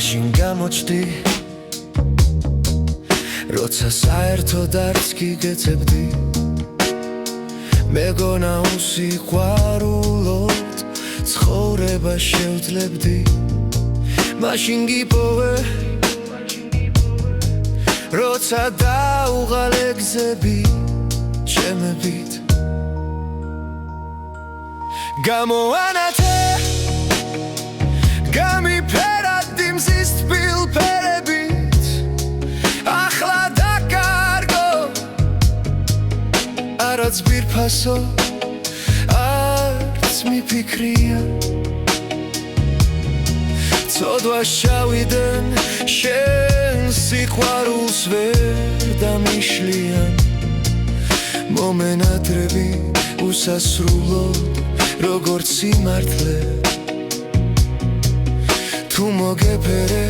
მაშინ გამოჩდი როცა საერთოდ არც გიგეცებდი მეგონა უსიყვარულოდ ცხოვრება შევძლებდი მაშინ გიპოვე როცა დაუღალე გზები ჩემებით გამოანათე გამიფერა დიმზის თბილ ფერებით ახლა დაკარგო არაც ბირფასო არც მიფიქრია ცოდვა შავიდან შენ სიყვარულს ვერ დამიშლიან მომენატრები უსასრულოდ როგორც სიმართლე თუ მოგეფერე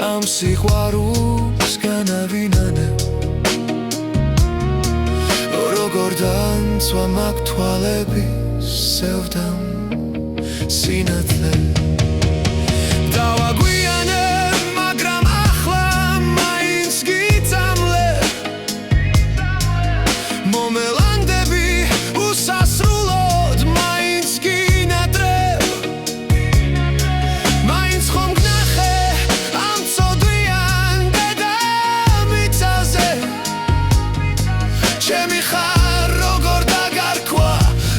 ამ სიყვარულს განავინანე როგორ დამცვა მაგ თვალების სევდამ სინათლე დავაგვიანე მაგრამ ახლა მაინც გიწამლე მომელანდები უსასრულოდ მაინც გინატრებ მაინც ხომ გნახე ამ ცოდვიან დედამიწაზე ჩემი ხარ როგორ დაგარქვა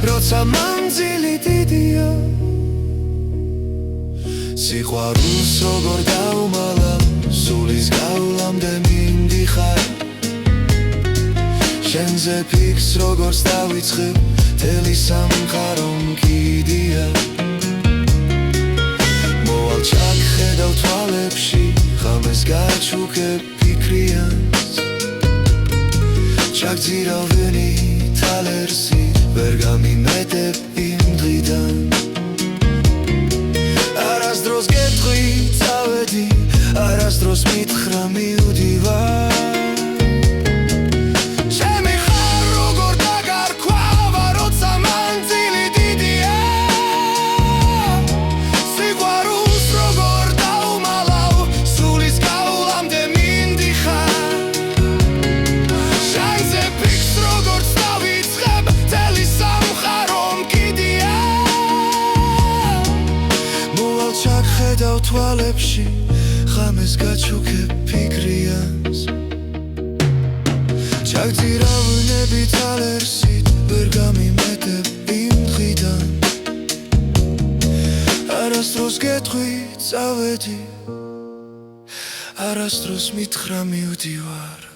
როცა მანძილი დიდია სიყვარულს როგორ დაუმალა სულის გავლამდე მინდიხარ შენზე ფიქს როგორც დავიწყებ მთელი სამყარო მკიდია მოვალ ჩაგხედავ თვალებში ღამეს გაჩუქებ ფიქრიანს ჩაგძირავ ვენით ალერსი ვერ გამიმეტებ იმ დღიდან არასდროს გეტყვი წავედი არასდროს მითხრა მივდივარ ჩემი ხარ როგორ დაგარქვა როცა მანძილი დიდია სიყვარულს როგორ დაუმალავ სულის გავლამდე მინდიხარ შენზე ფიქს როგორც დავიწყებ მთელი სამყარო მკიდია მოვალ ჩაგხედავ თვალებში ღამეს გაჩუქებ ფიქრიანს ჩაგძირავ ნებით ალერსით ვერ გამიმეტებ იმ დღიდან არასდროს გეტყვი წავედი არასდროს მითხრა მივდივარ